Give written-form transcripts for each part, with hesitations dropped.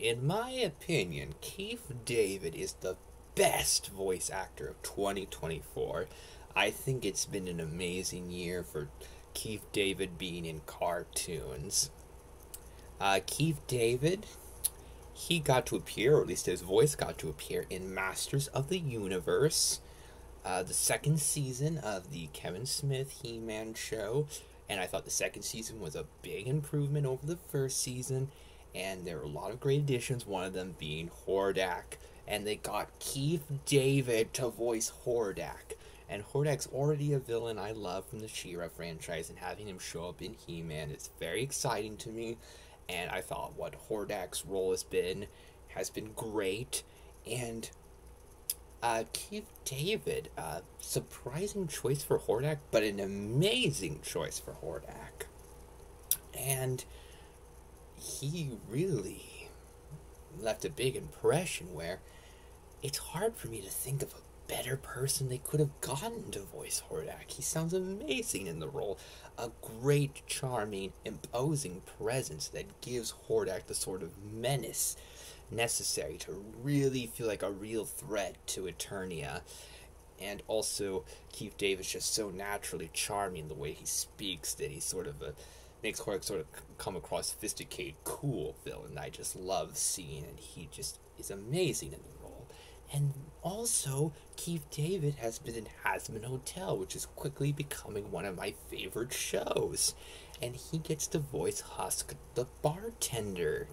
In my opinion, Keith David is the best voice actor of 2024. I think it's been an amazing year for Keith David being in cartoons. Keith David, he got to appear, or at least his voice got to appear, in Masters of the Universe, the second season of the Kevin Smith He-Man show, and I thought the second season was a big improvement over the first season, and there were a lot of great additions, one of them being Hordak, and they got Keith David to voice Hordak. And Hordak's already a villain I love from the She-Ra franchise, and having him show up in He-Man is very exciting to me, and I thought what Hordak's role has been great, and Keith David, surprising choice for Hordak, but an amazing choice for Hordak. And he really left a big impression where it's hard for me to think of a better person they could have gotten to voice Hordak. He sounds amazing in the role. A great, charming, imposing presence that gives Hordak the sort of menace necessary to really feel like a real threat to Eternia. And also, Keith David's just so naturally charming the way he speaks that he sort of makes Hordak sort of come across sophisticated, cool villain I just love seeing, and he just is amazing in the role. And also, Keith David has been in Hazbin Hotel, which is quickly becoming one of my favorite shows. And he gets to voice Husk, the bartender.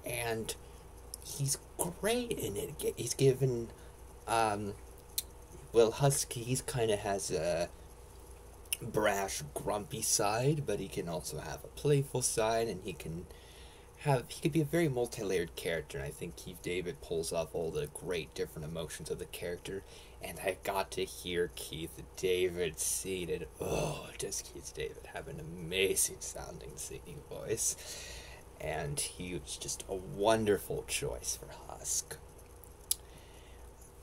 And he's great in it. He's given, Husk, he's kind of has a brash, grumpy side, but he can also have a playful side, and he could be a very multi-layered character, and I think Keith David pulls off all the great different emotions of the character, and I got to hear Keith David sing, does Keith David have an amazing sounding singing voice, and he was just a wonderful choice for Husk.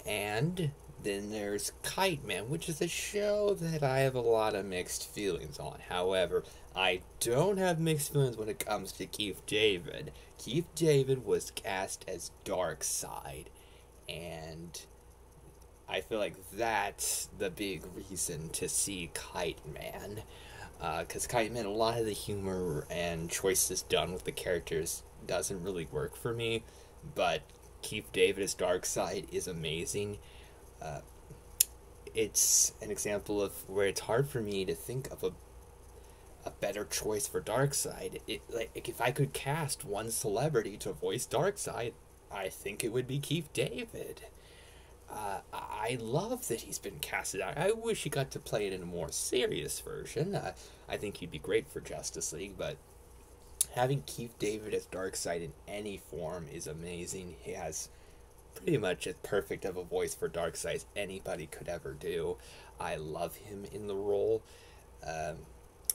And then there's Kite Man, which is a show that I have a lot of mixed feelings on. However, I don't have mixed feelings when it comes to Keith David. Keith David was cast as Darkseid, and I feel like that's the big reason to see Kite Man. Because Kite Man, a lot of the humor and choices done with the characters doesn't really work for me, but Keith David as Darkseid is amazing. It's an example of where it's hard for me to think of a better choice for Darkseid. If I could cast one celebrity to voice Darkseid, I think it would be Keith David. I love that he's been casted out. I wish he got to play it in a more serious version. I think he'd be great for Justice League, but having Keith David as Darkseid in any form is amazing. He has pretty much as perfect of a voice for Darkseid as anybody could ever do. I love him in the role,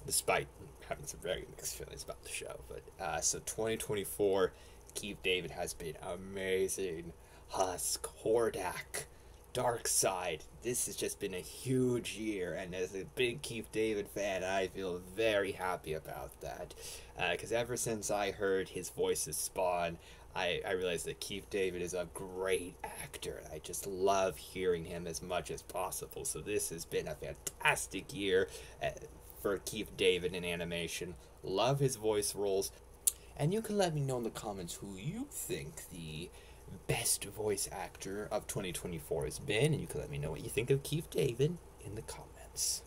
despite having some very mixed feelings about the show. But so 2024, Keith David has been amazing. Husk, Hordak, Darkseid. This has just been a huge year, and as a big Keith David fan, I feel very happy about that. Because ever since I heard his voices Spawn, I realized that Keith David is a great actor. I just love hearing him as much as possible. So this has been a fantastic year for Keith David in animation. Love his voice roles. And you can let me know in the comments who you think the best voice actor of 2024 has been. And you can let me know what you think of Keith David in the comments.